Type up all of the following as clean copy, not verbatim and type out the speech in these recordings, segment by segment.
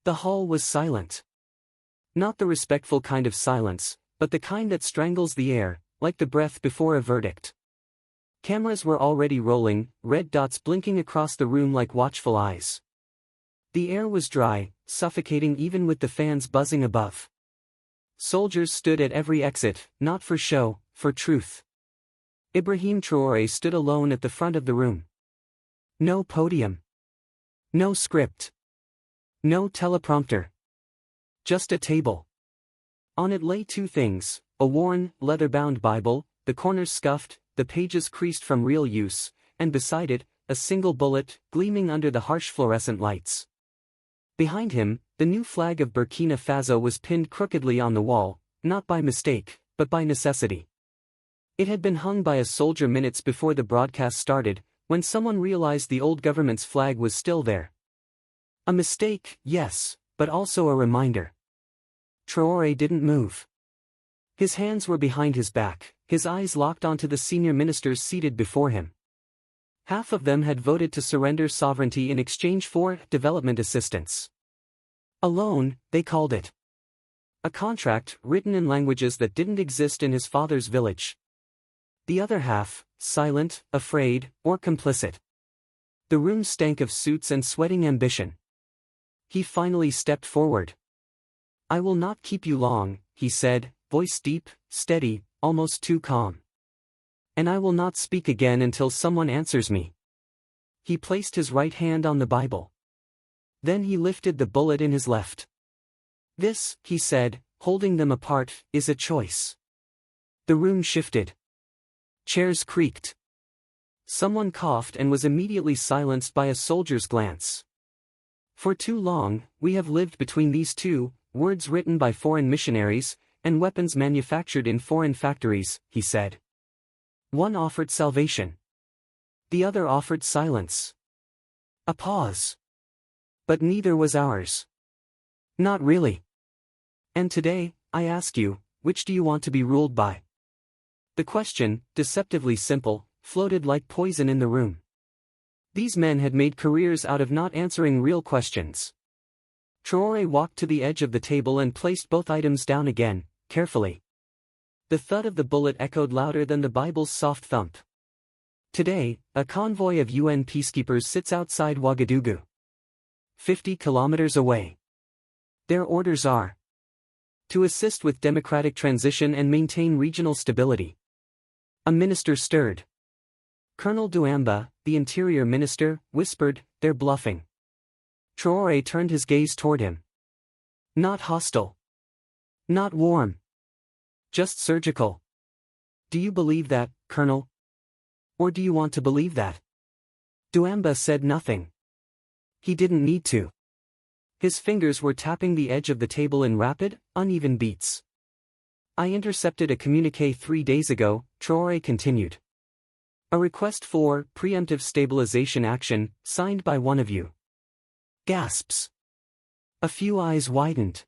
The hall was silent. Not the respectful kind of silence, but the kind that strangles the air, like the breath before a verdict. Cameras were already rolling, red dots blinking across the room like watchful eyes. The air was dry, suffocating even with the fans buzzing above. Soldiers stood at every exit, not for show, for truth. Ibrahim Traoré stood alone at the front of the room. No podium. No script. No teleprompter. Just a table. On it lay two things, a worn, leather-bound Bible, the corners scuffed, the pages creased from real use, and beside it, a single bullet, gleaming under the harsh fluorescent lights. Behind him, the new flag of Burkina Faso was pinned crookedly on the wall, not by mistake, but by necessity. It had been hung by a soldier minutes before the broadcast started, when someone realized the old government's flag was still there. A mistake, yes, but also a reminder. Traoré didn't move. His hands were behind his back, his eyes locked onto the senior ministers seated before him. Half of them had voted to surrender sovereignty in exchange for development assistance. Alone, they called it. A contract written in languages that didn't exist in his father's village. The other half, silent, afraid, or complicit. The room stank of suits and sweating ambition. He finally stepped forward. "I will not keep you long," he said, voice deep, steady, almost too calm. "And I will not speak again until someone answers me." He placed his right hand on the Bible. Then he lifted the bullet in his left. "This," he said, holding them apart, "is a choice." The room shifted. Chairs creaked. Someone coughed and was immediately silenced by a soldier's glance. "For too long, we have lived between these two, words written by foreign missionaries, and weapons manufactured in foreign factories," he said. One offered salvation. The other offered silence. A pause. But neither was ours. Not really. And today, I ask you, which do you want to be ruled by? The question, deceptively simple, floated like poison in the room. These men had made careers out of not answering real questions. Traoré walked to the edge of the table and placed both items down again, carefully. The thud of the bullet echoed louder than the Bible's soft thump. Today, a convoy of UN peacekeepers sits outside Ouagadougou. 50 kilometers away. Their orders are to assist with democratic transition and maintain regional stability. A minister stirred. Colonel Douamba, the interior minister, whispered, "They're bluffing." Traoré turned his gaze toward him. Not hostile. Not warm. Just surgical. "Do you believe that, Colonel? Or do you want to believe that?" Douamba said nothing. He didn't need to. His fingers were tapping the edge of the table in rapid, uneven beats. "I intercepted a communiqué 3 days ago," Traoré continued. "A request for preemptive stabilization action, signed by one of you." Gasps. A few eyes widened.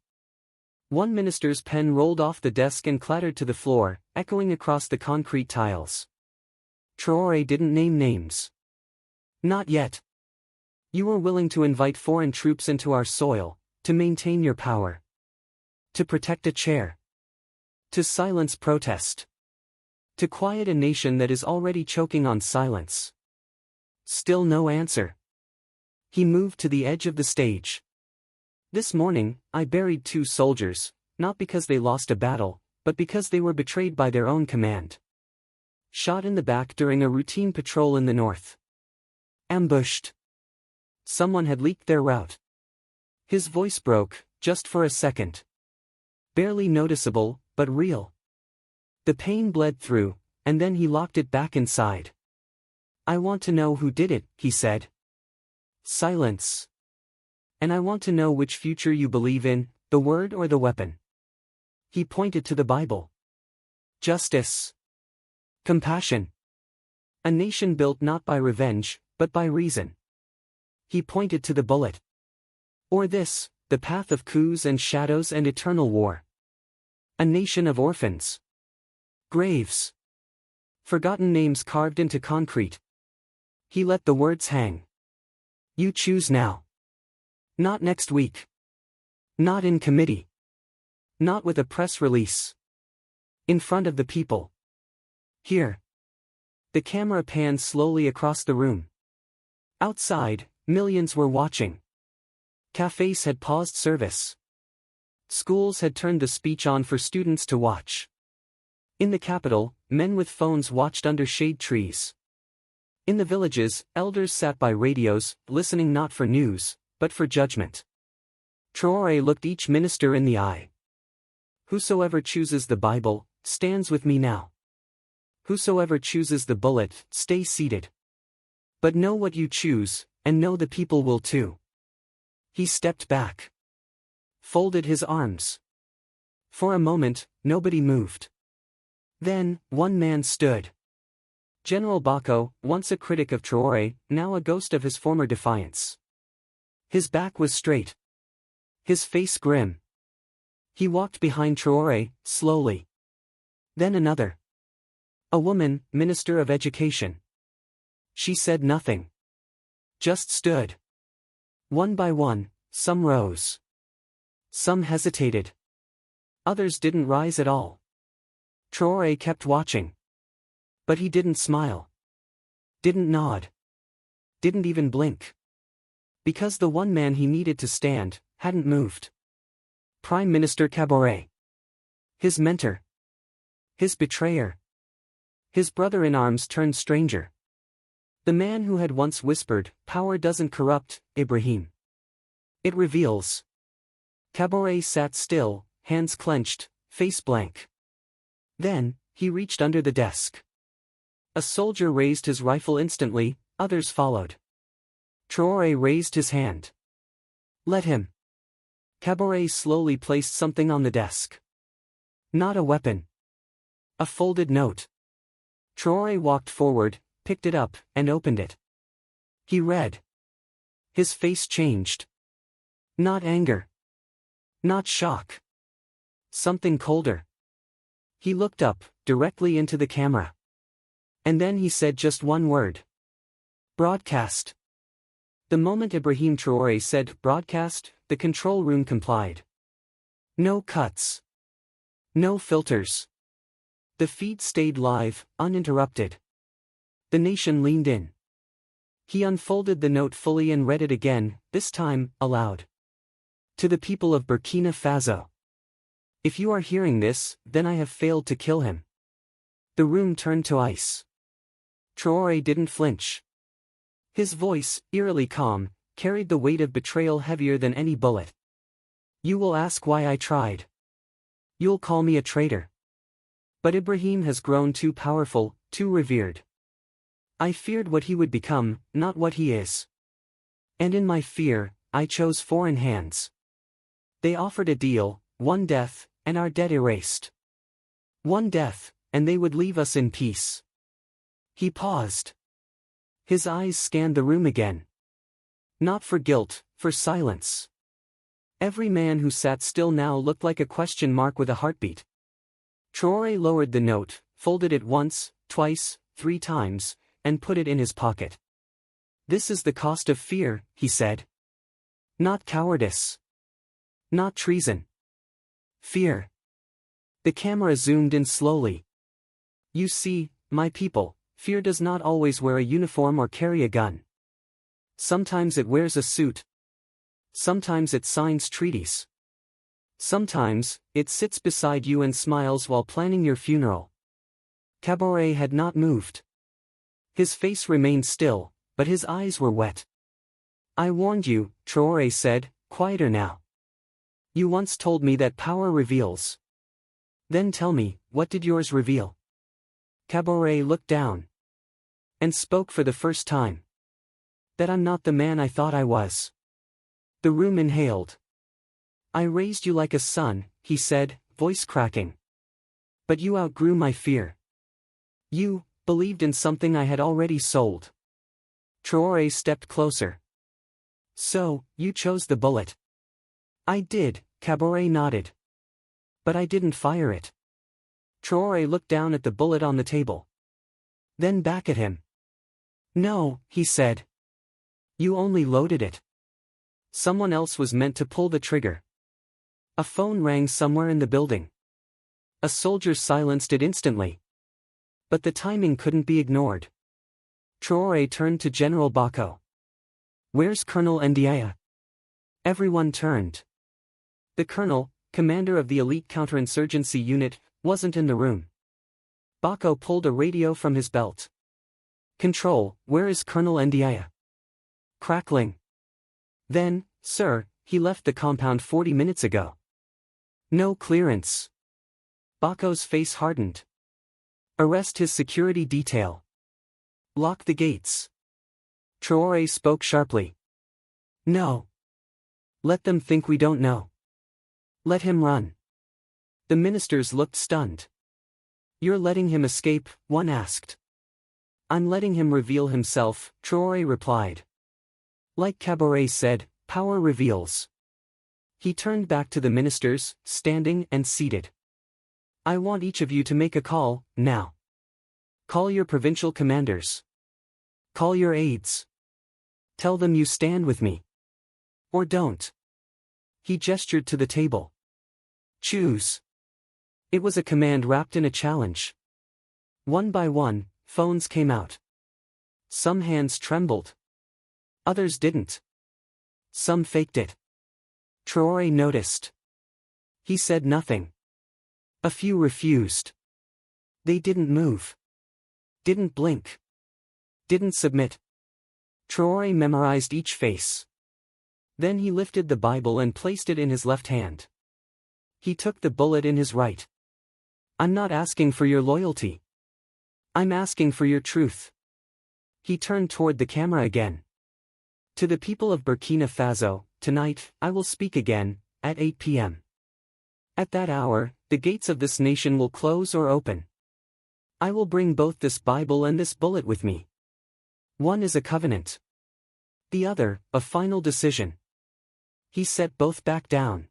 One minister's pen rolled off the desk and clattered to the floor, echoing across the concrete tiles. Traoré didn't name names. "Not yet. You were willing to invite foreign troops into our soil, to maintain your power. To protect a chair. To silence protest. To quiet a nation that is already choking on silence." Still no answer. He moved to the edge of the stage. "This morning, I buried 2 soldiers, not because they lost a battle, but because they were betrayed by their own command. Shot in the back during a routine patrol in the north. Ambushed. Someone had leaked their route." His voice broke, just for a second. Barely noticeable, but real. The pain bled through, and then he locked it back inside. "I want to know who did it," he said. Silence. "And I want to know which future you believe in, the word or the weapon." He pointed to the Bible. Justice. Compassion. A nation built not by revenge, but by reason. He pointed to the bullet. Or this, the path of coups and shadows and eternal war. A nation of orphans. Graves. Forgotten names carved into concrete. He let the words hang. "You choose now. Not next week. Not in committee. Not with a press release. In front of the people. Here. The camera panned slowly across the room. Outside, millions were watching. Cafes had paused service. Schools had turned the speech on for students to watch. In the capital, men with phones watched under shade trees. In the villages, elders sat by radios, listening not for news, but for judgment. Traoré looked each minister in the eye. Whosoever chooses the Bible, stands with me now. Whosoever chooses the bullet, stay seated. But know what you choose, and know the people will too. He stepped back. Folded his arms. For a moment, nobody moved. Then, one man stood. General Bako, once a critic of Traoré, now a ghost of his former defiance. His back was straight. His face grim. He walked behind Traoré, slowly. Then another. A woman, Minister of Education. She said nothing. Just stood. One by one, some rose. Some hesitated. Others didn't rise at all. Traoré kept watching. But he didn't smile. Didn't nod. Didn't even blink. Because the one man he needed to stand, hadn't moved. Prime Minister Kaboré. His mentor. His betrayer. His brother-in-arms turned stranger. The man who had once whispered, "Power doesn't corrupt, Ibrahim. It reveals." Kaboré sat still, hands clenched, face blank. Then, he reached under the desk. A soldier raised his rifle instantly, others followed. Traoré raised his hand. Let him. Kaboré slowly placed something on the desk. Not a weapon. A folded note. Traoré walked forward, picked it up, and opened it. He read. His face changed. Not anger. Not shock. Something colder. He looked up, directly into the camera. And then he said just one word. Broadcast. The moment Ibrahim Traoré said broadcast, the control room complied. No cuts. No filters. The feed stayed live, uninterrupted. The nation leaned in. He unfolded the note fully and read it again, this time, aloud. To the people of Burkina Faso. If you are hearing this, then I have failed to kill him. The room turned to ice. Traoré didn't flinch. His voice, eerily calm, carried the weight of betrayal heavier than any bullet. You will ask why I tried. You'll call me a traitor. But Ibrahim has grown too powerful, too revered. I feared what he would become, not what he is. And in my fear, I chose foreign hands. They offered a deal, one death, and our debt erased. One death, and they would leave us in peace. He paused. His eyes scanned the room again. Not for guilt, for silence. Every man who sat still now looked like a question mark with a heartbeat. Traoré lowered the note, folded it once, twice, 3 times, and put it in his pocket. This is the cost of fear, he said. Not cowardice. Not treason. Fear. The camera zoomed in slowly. You see, my people, fear does not always wear a uniform or carry a gun. Sometimes it wears a suit. Sometimes it signs treaties. Sometimes, it sits beside you and smiles while planning your funeral. Kaboré had not moved. His face remained still, but his eyes were wet. I warned you, Traoré said, quieter now. You once told me that power reveals. Then tell me, what did yours reveal? Kaboré looked down. And spoke for the first time. That I'm not the man I thought I was. The room inhaled. I raised you like a son, he said, voice cracking. But you outgrew my fear. You believed in something I had already sold. Traoré stepped closer. So, you chose the bullet. I did, Kaboré nodded. But I didn't fire it. Traoré looked down at the bullet on the table. Then back at him. No, he said. You only loaded it. Someone else was meant to pull the trigger. A phone rang somewhere in the building. A soldier silenced it instantly. But the timing couldn't be ignored. Traoré turned to General Bako. "Where's Colonel Ndiaye?" Everyone turned. The colonel, commander of the elite counterinsurgency unit, wasn't in the room. Bako pulled a radio from his belt. "Control, where is Colonel Ndiaye?" Crackling. "Then, sir, he left the compound 40 minutes ago." "No clearance." Bako's face hardened. "Arrest his security detail. Lock the gates." Traoré spoke sharply. "No. Let them think we don't know. Let him run." The ministers looked stunned. "You're letting him escape?" one asked. "I'm letting him reveal himself," Traoré replied. Like Caboret said, power reveals. He turned back to the ministers, standing and seated. "I want each of you to make a call, now. Call your provincial commanders. Call your aides. Tell them you stand with me. Or don't." He gestured to the table. "Choose." It was a command wrapped in a challenge. One by one, phones came out. Some hands trembled. Others didn't. Some faked it. Traoré noticed. He said nothing. A few refused. They didn't move. Didn't blink. Didn't submit. Traoré memorized each face. Then he lifted the Bible and placed it in his left hand. He took the bullet in his right. "I'm not asking for your loyalty. I'm asking for your truth." He turned toward the camera again. "To the people of Burkina Faso, tonight, I will speak again, at 8 p.m. At that hour, the gates of this nation will close or open. I will bring both this Bible and this bullet with me. One is a covenant. The other, a final decision." He set both back down.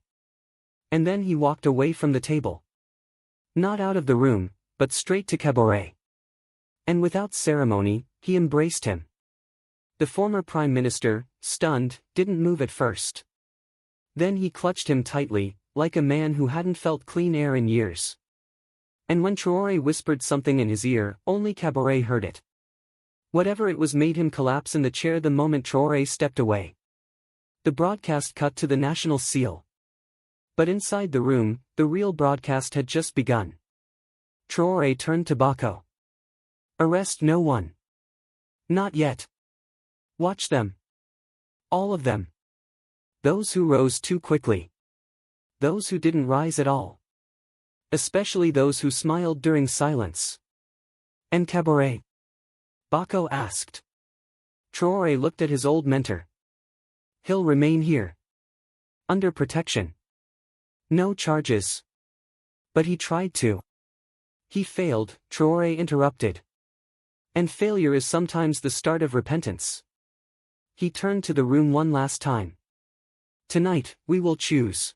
And then he walked away from the table. Not out of the room, but straight to Caboret. And without ceremony, he embraced him. The former prime minister, stunned, didn't move at first. Then he clutched him tightly, like a man who hadn't felt clean air in years. And when Traoré whispered something in his ear, only Caboret heard it. Whatever it was made him collapse in the chair the moment Traoré stepped away. The broadcast cut to the national seal. But inside the room, the real broadcast had just begun. Traoré turned to Bako. "Arrest no one. Not yet. Watch them. All of them. Those who rose too quickly. Those who didn't rise at all. Especially those who smiled during silence." "And Caboret?" Bako asked. Traoré looked at his old mentor. "He'll remain here. Under protection. No charges." "But he tried to." "He failed," Traoré interrupted. "And failure is sometimes the start of repentance." He turned to the room one last time. "Tonight, we will choose.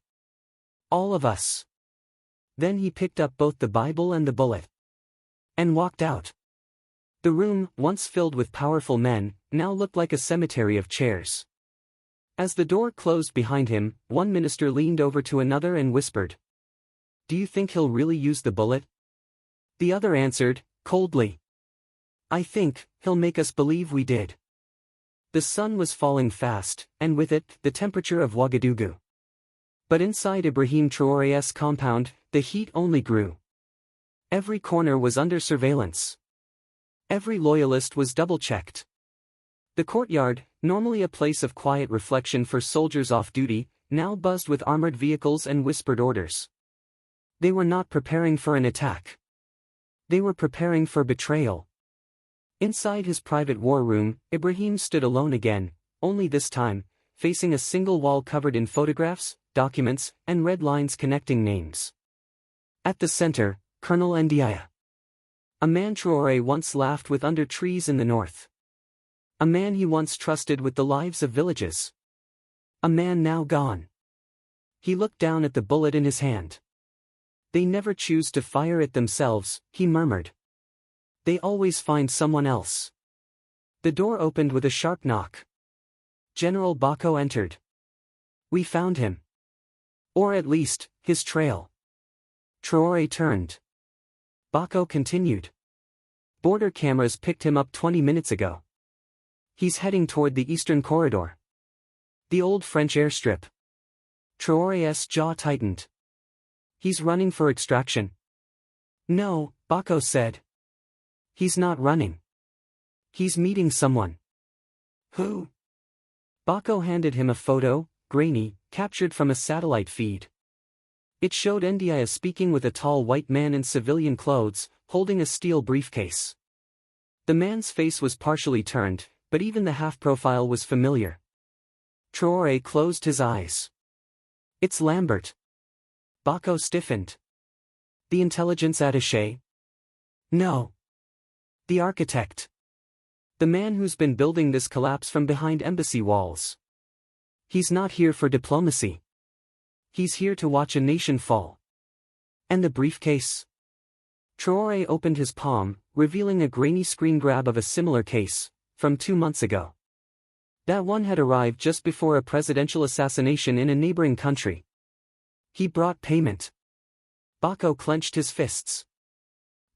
All of us." Then he picked up both the Bible and the bullet. And walked out. The room, once filled with powerful men, now looked like a cemetery of chairs. As the door closed behind him, one minister leaned over to another and whispered, "Do you think he'll really use the bullet?" The other answered, coldly, "I think, he'll make us believe we did." The sun was falling fast, and with it, the temperature of Ouagadougou. But inside Ibrahim Traoré's compound, the heat only grew. Every corner was under surveillance. Every loyalist was double-checked. The courtyard, normally a place of quiet reflection for soldiers off duty, now buzzed with armored vehicles and whispered orders. They were not preparing for an attack. They were preparing for betrayal. Inside his private war room, Ibrahim stood alone again, only this time, facing a single wall covered in photographs, documents, and red lines connecting names. At the center, Colonel Ndiaye. A man Traoré once laughed with under trees in the north. A man he once trusted with the lives of villages. A man now gone. He looked down at the bullet in his hand. "They never choose to fire it themselves," he murmured. "They always find someone else." The door opened with a sharp knock. General Bako entered. "We found him." Or at least, his trail. Traoré turned. Bako continued. Border cameras picked him up 20 minutes ago. He's heading toward the eastern corridor. The old French airstrip. Traoré's jaw tightened. He's running for extraction. No, Bako said. He's not running. He's meeting someone. Who? Bako handed him a photo, grainy, captured from a satellite feed. It showed Ndiaye speaking with a tall white man in civilian clothes, holding a steel briefcase. The man's face was partially turned, but even the half-profile was familiar. Traoré closed his eyes. It's Lambert. Bako stiffened. The intelligence attaché? No. The architect. The man who's been building this collapse from behind embassy walls. He's not here for diplomacy. He's here to watch a nation fall. And the briefcase? Traoré opened his palm, revealing a grainy screen grab of a similar case, from 2 months ago. That one had arrived just before a presidential assassination in a neighboring country. He brought payment. Bako clenched his fists.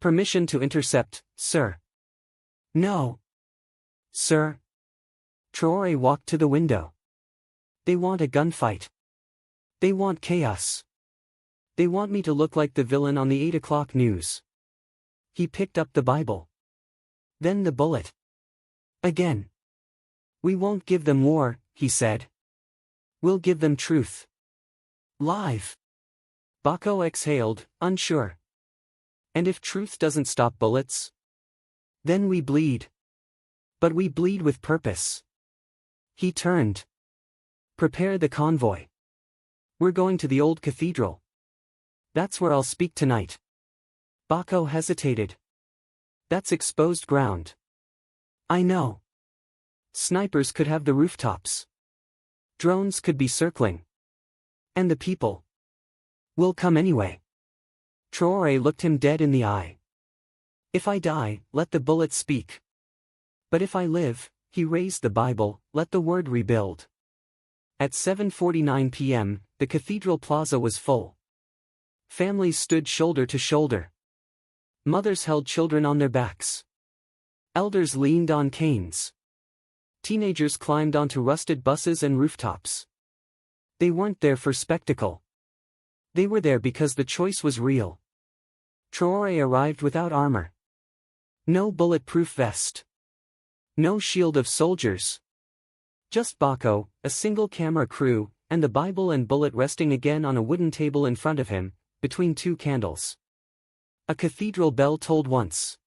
Permission to intercept, sir. No. Sir. Traoré walked to the window. They want a gunfight. They want chaos. They want me to look like the villain on the 8 o'clock news. He picked up the Bible. Then the bullet. Again. We won't give them war, he said. We'll give them truth. Live. Bako exhaled, unsure. And if truth doesn't stop bullets? Then we bleed. But we bleed with purpose. He turned. Prepare the convoy. We're going to the old cathedral. That's where I'll speak tonight. Bako hesitated. That's exposed ground. I know. Snipers could have the rooftops. Drones could be circling. And the people will come anyway. Traoré looked him dead in the eye. If I die, let the bullet speak. But if I live, he raised the Bible, let the word rebuild. At 7:49 p.m., the cathedral plaza was full. Families stood shoulder to shoulder. Mothers held children on their backs. Elders leaned on canes. Teenagers climbed onto rusted buses and rooftops. They weren't there for spectacle. They were there because the choice was real. Traoré arrived without armor. No bulletproof vest. No shield of soldiers. Just Bako, a single camera crew, and the Bible and bullet resting again on a wooden table in front of him, between 2 candles. A cathedral bell tolled once.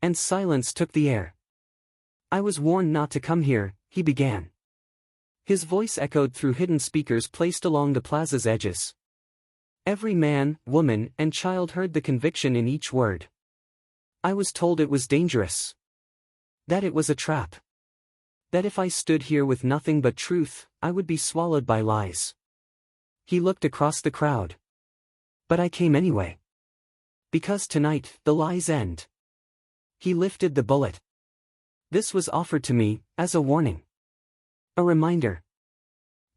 And silence took the air. I was warned not to come here, he began. His voice echoed through hidden speakers placed along the plaza's edges. Every man, woman, and child heard the conviction in each word. I was told it was dangerous. That it was a trap. That if I stood here with nothing but truth, I would be swallowed by lies. He looked across the crowd. But I came anyway. Because tonight, the lies end. He lifted the bullet. This was offered to me, as a warning. A reminder.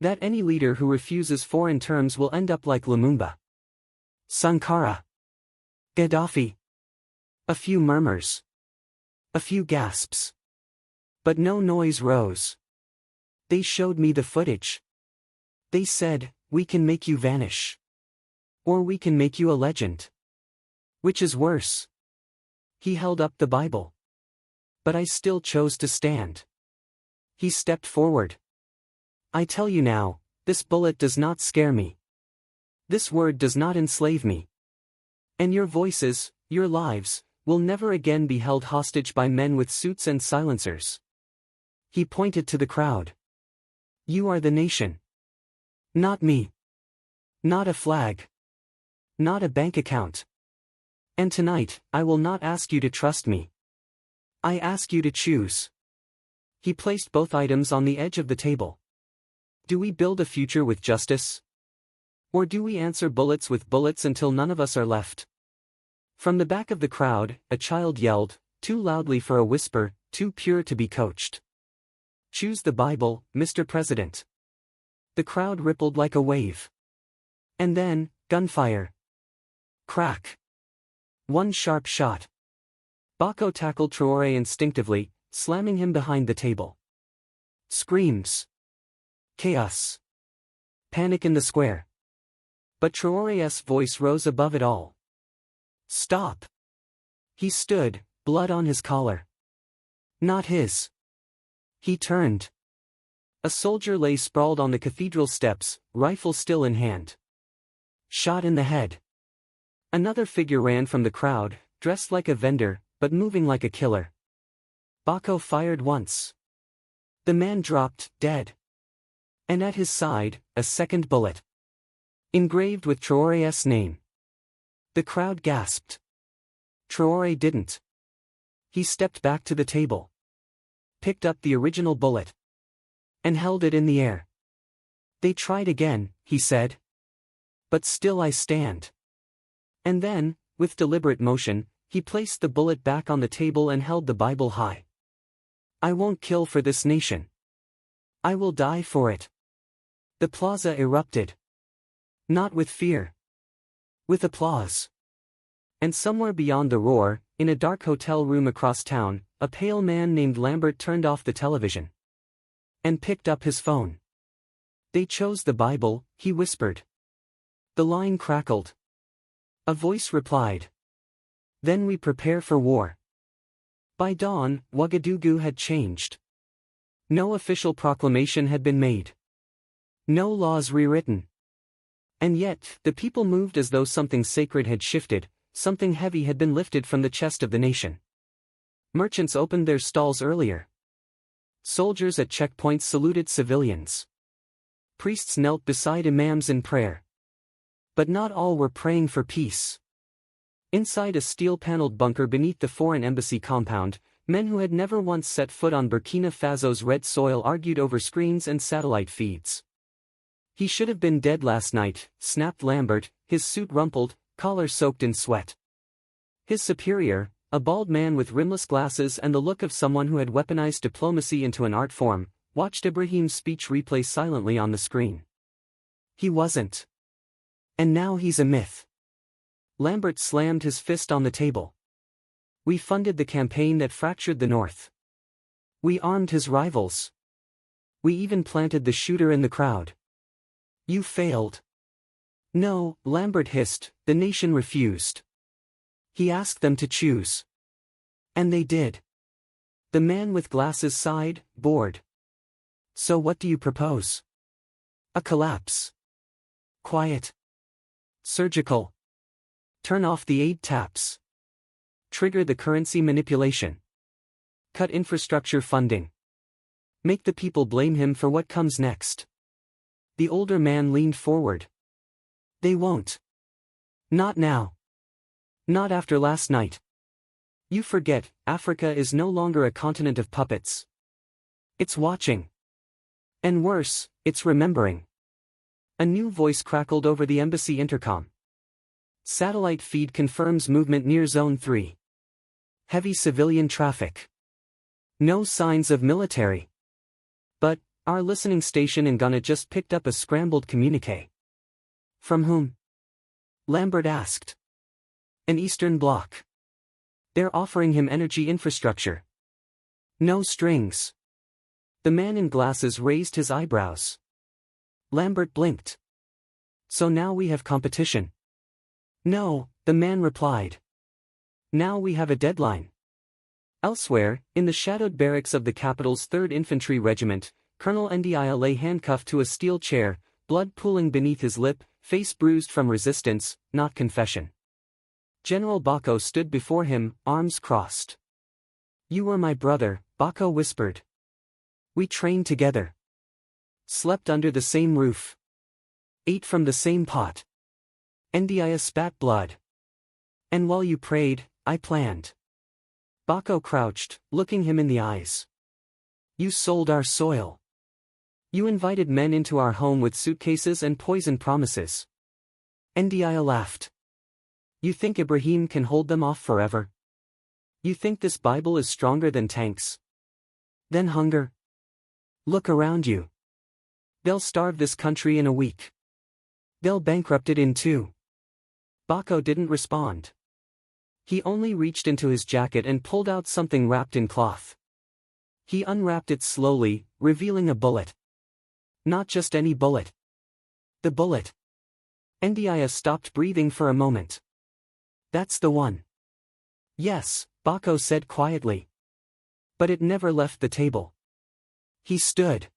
That any leader who refuses foreign terms will end up like Lumumba. Sankara. Gaddafi. A few murmurs. A few gasps. But no noise rose. They showed me the footage. They said, we can make you vanish. Or we can make you a legend. Which is worse? He held up the Bible. But I still chose to stand. He stepped forward. I tell you now, this bullet does not scare me. This word does not enslave me. And your voices, your lives, will never again be held hostage by men with suits and silencers. He pointed to the crowd. You are the nation. Not me. Not a flag. Not a bank account. And tonight, I will not ask you to trust me. I ask you to choose. He placed both items on the edge of the table. Do we build a future with justice? Or do we answer bullets with bullets until none of us are left? From the back of the crowd, a child yelled, too loudly for a whisper, too pure to be coached. Choose the Bible, Mr. President. The crowd rippled like a wave. And then, gunfire. Crack. One sharp shot. Bako tackled Traoré instinctively, slamming him behind the table. Screams. Chaos. Panic in the square. But Traoré's voice rose above it all. Stop. He stood, blood on his collar. Not his. He turned. A soldier lay sprawled on the cathedral steps, rifle still in hand. Shot in the head. Another figure ran from the crowd, dressed like a vendor, but moving like a killer. Bako fired once. The man dropped, dead. And at his side, a second bullet. Engraved with Traoré's name. The crowd gasped. Traoré didn't. He stepped back to the table. Picked up the original bullet. And held it in the air. They tried again, he said. But still I stand. And then, with deliberate motion, he placed the bullet back on the table and held the Bible high. I won't kill for this nation. I will die for it. The plaza erupted. Not with fear. With applause. And somewhere beyond the roar, in a dark hotel room across town, a pale man named Lambert turned off the television. And picked up his phone. They chose the Bible, he whispered. The line crackled. A voice replied. Then we prepare for war. By dawn, Ouagadougou had changed. No official proclamation had been made. No laws rewritten. And yet, the people moved as though something sacred had shifted, something heavy had been lifted from the chest of the nation. Merchants opened their stalls earlier. Soldiers at checkpoints saluted civilians. Priests knelt beside imams in prayer. But not all were praying for peace. Inside a steel-paneled bunker beneath the foreign embassy compound, men who had never once set foot on Burkina Faso's red soil argued over screens and satellite feeds. He should have been dead last night, snapped Lambert, his suit rumpled, collar soaked in sweat. His superior, a bald man with rimless glasses and the look of someone who had weaponized diplomacy into an art form, watched Ibrahim's speech replay silently on the screen. He wasn't. And now he's a myth. Lambert slammed his fist on the table. We funded the campaign that fractured the North. We armed his rivals. We even planted the shooter in the crowd. You failed. No, Lambert hissed, the nation refused. He asked them to choose. And they did. The man with glasses sighed, bored. So what do you propose? A collapse. Quiet. Surgical. Turn off the aid taps. Trigger the currency manipulation. Cut infrastructure funding. Make the people blame him for what comes next. The older man leaned forward. They won't. Not now. Not after last night. You forget, Africa is no longer a continent of puppets. It's watching. And worse, it's remembering. A new voice crackled over the embassy intercom. Satellite feed confirms movement near Zone 3. Heavy civilian traffic. No signs of military. But, our listening station in Ghana just picked up a scrambled communique. From whom? Lambert asked. An Eastern Bloc. They're offering him energy infrastructure. No strings. The man in glasses raised his eyebrows. Lambert blinked. So now we have competition. No, the man replied. Now we have a deadline. Elsewhere, in the shadowed barracks of the capital's 3rd Infantry Regiment, Colonel Ndiaye lay handcuffed to a steel chair, blood pooling beneath his lip, face bruised from resistance, not confession. General Bako stood before him, arms crossed. You were my brother, Bako whispered. We trained together. Slept under the same roof. Ate from the same pot. Ndiaye spat blood. And while you prayed, I planned. Bako crouched, looking him in the eyes. You sold our soil. You invited men into our home with suitcases and poison promises. Ndiaye laughed. You think Ibrahim can hold them off forever? You think this Bible is stronger than tanks? Then hunger? Look around you. They'll starve this country in a week. They'll bankrupt it in two. Bako didn't respond. He only reached into his jacket and pulled out something wrapped in cloth. He unwrapped it slowly, revealing a bullet. Not just any bullet. The bullet. Ndia stopped breathing for a moment. That's the one. Yes, Bako said quietly. But it never left the table. He stood.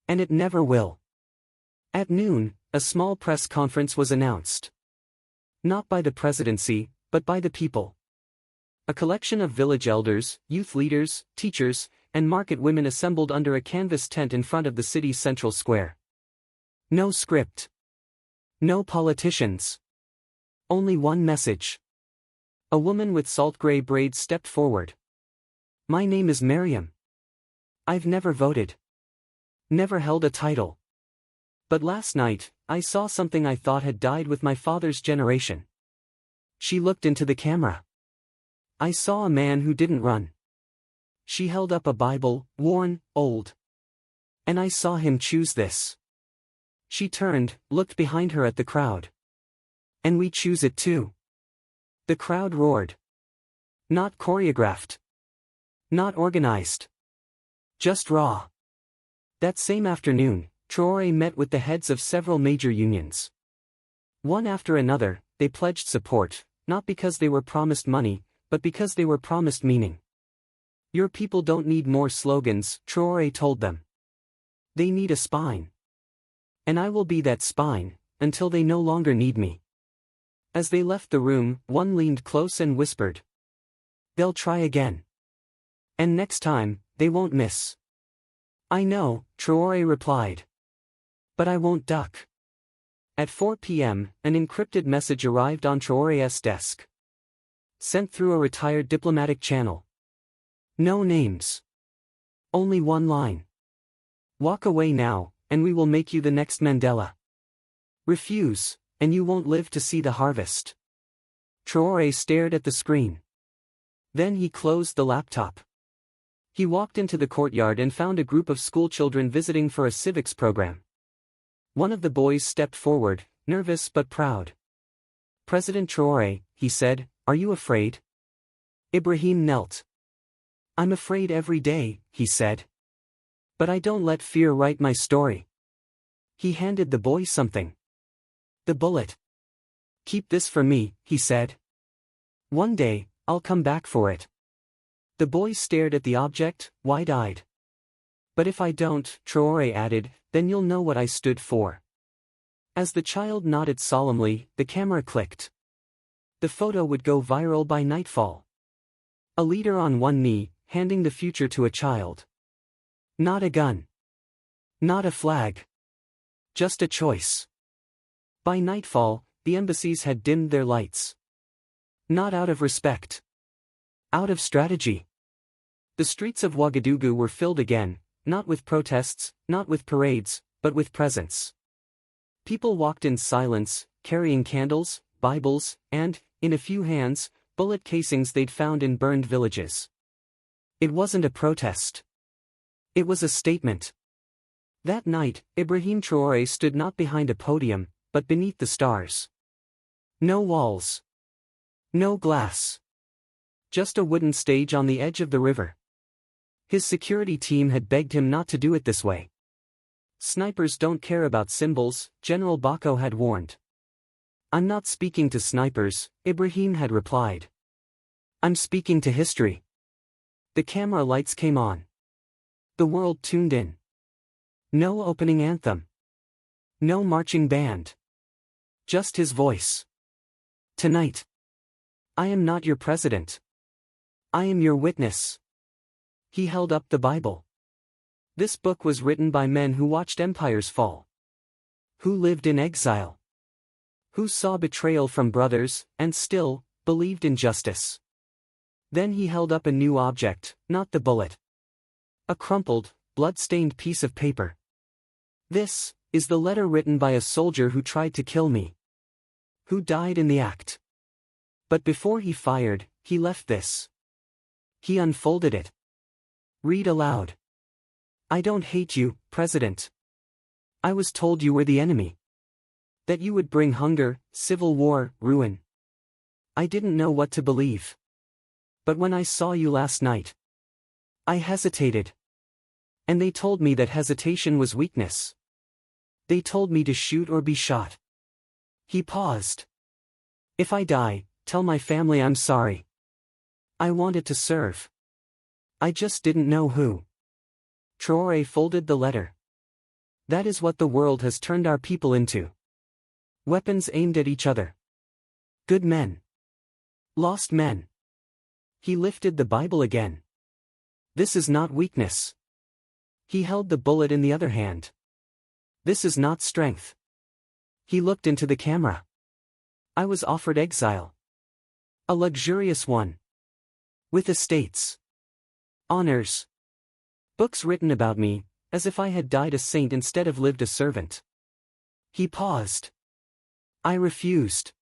And it never will. At noon, a small press conference was announced. Not by the presidency, but by the people. A collection of village elders, youth leaders, teachers, and market women assembled under a canvas tent in front of the city's central square. No script. No politicians. Only one message. A woman with salt-gray braids stepped forward. My name is Miriam. I've never voted. Never held a title. But last night, I saw something I thought had died with my father's generation. She looked into the camera. I saw a man who didn't run. She held up a Bible, worn, old. And I saw him choose this. She turned, looked behind her at the crowd. And we choose it too. The crowd roared. Not choreographed. Not organized. Just raw. That same afternoon, Traoré met with the heads of several major unions. One after another, they pledged support, not because they were promised money, but because they were promised meaning. Your people don't need more slogans, Traoré told them. They need a spine. And I will be that spine, until they no longer need me. As they left the room, one leaned close and whispered. They'll try again. And next time, they won't miss. I know, Traoré replied. But I won't duck. At 4 p.m., an encrypted message arrived on Traoré's desk. Sent through a retired diplomatic channel. No names. Only one line. Walk away now, and we will make you the next Mandela. Refuse, and you won't live to see the harvest. Traoré stared at the screen. Then he closed the laptop. He walked into the courtyard and found a group of schoolchildren visiting for a civics program. One of the boys stepped forward, nervous but proud. President Traoré, he said, are you afraid? Ibrahim knelt. I'm afraid every day, he said. But I don't let fear write my story. He handed the boy something. The bullet. Keep this for me, he said. One day, I'll come back for it. The boy stared at the object, wide-eyed. But if I don't, Traoré added, then you'll know what I stood for. As the child nodded solemnly, the camera clicked. The photo would go viral by nightfall. A leader on one knee, handing the future to a child. Not a gun. Not a flag. Just a choice. By nightfall, the embassies had dimmed their lights. Not out of respect. Out of strategy. The streets of Ouagadougou were filled again, not with protests, not with parades, but with presence. People walked in silence, carrying candles, Bibles, and, in a few hands, bullet casings they'd found in burned villages. It wasn't a protest. It was a statement. That night, Ibrahim Traoré stood not behind a podium, but beneath the stars. No walls. No glass. Just a wooden stage on the edge of the river. His security team had begged him not to do it this way. Snipers don't care about symbols, General Bako had warned. I'm not speaking to snipers, Ibrahim had replied. I'm speaking to history. The camera lights came on. The world tuned in. No opening anthem. No marching band. Just his voice. Tonight. I am not your president. I am your witness. He held up the Bible. This book was written by men who watched empires fall. Who lived in exile. Who saw betrayal from brothers, and still, believed in justice. Then he held up a new object, not the bullet. A crumpled, blood-stained piece of paper. This is the letter written by a soldier who tried to kill me. Who died in the act. But before he fired, he left this. He unfolded it. Read aloud. I don't hate you, President. I was told you were the enemy. That you would bring hunger, civil war, ruin. I didn't know what to believe. But when I saw you last night, I hesitated. And they told me that hesitation was weakness. They told me to shoot or be shot. He paused. If I die, tell my family I'm sorry. I wanted to serve. I just didn't know who. Traoré folded the letter. That is what the world has turned our people into. Weapons aimed at each other. Good men. Lost men. He lifted the Bible again. This is not weakness. He held the bullet in the other hand. This is not strength. He looked into the camera. I was offered exile. A luxurious one. With estates. Honors. Books written about me, as if I had died a saint instead of lived a servant. He paused. I refused.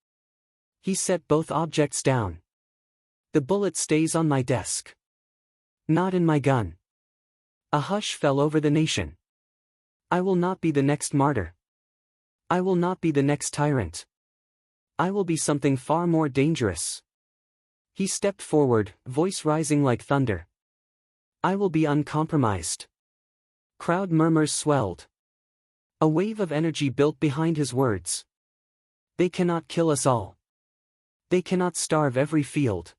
He set both objects down. The bullet stays on my desk. Not in my gun. A hush fell over the nation. I will not be the next martyr. I will not be the next tyrant. I will be something far more dangerous. He stepped forward, voice rising like thunder. I will be uncompromised. Crowd murmurs swelled. A wave of energy built behind his words. They cannot kill us all. They cannot starve every field.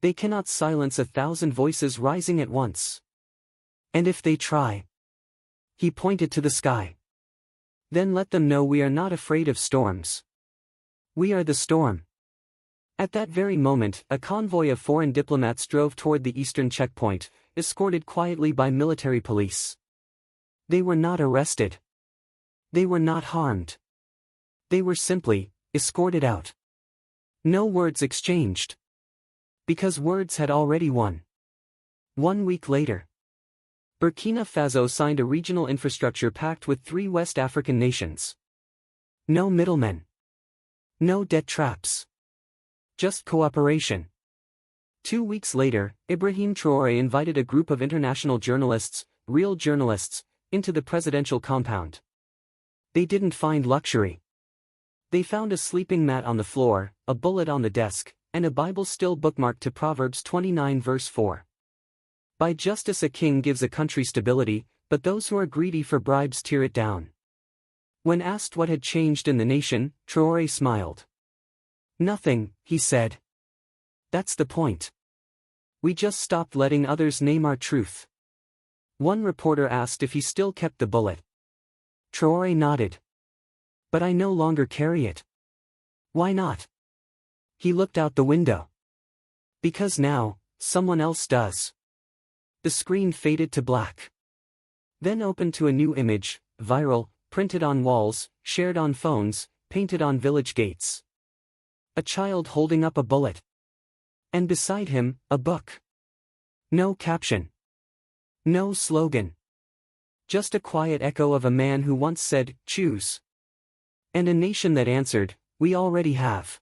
They cannot silence 1,000 voices rising at once. And if they try. He pointed to the sky. Then let them know we are not afraid of storms. We are the storm. At that very moment, a convoy of foreign diplomats drove toward the eastern checkpoint, escorted quietly by military police. They were not arrested. They were not harmed. They were simply escorted out. No words exchanged. Because words had already won. 1 week later, Burkina Faso signed a regional infrastructure pact with 3 West African nations. No middlemen. No debt traps. Just cooperation. 2 weeks later, Ibrahim Traoré invited a group of international journalists, real journalists, into the presidential compound. They didn't find luxury. They found a sleeping mat on the floor, a bullet on the desk, and a Bible still bookmarked to Proverbs 29 verse 4. By justice a king gives a country stability, but those who are greedy for bribes tear it down. When asked what had changed in the nation, Traoré smiled. Nothing, he said. That's the point. We just stopped letting others name our truth. One reporter asked if he still kept the bullet. Traoré nodded. But I no longer carry it. Why not? He looked out the window. Because now, someone else does. The screen faded to black. Then opened to a new image, viral, printed on walls, shared on phones, painted on village gates. A child holding up a bullet. And beside him, a book. No caption. No slogan. Just a quiet echo of a man who once said, choose. And a nation that answered, we already have.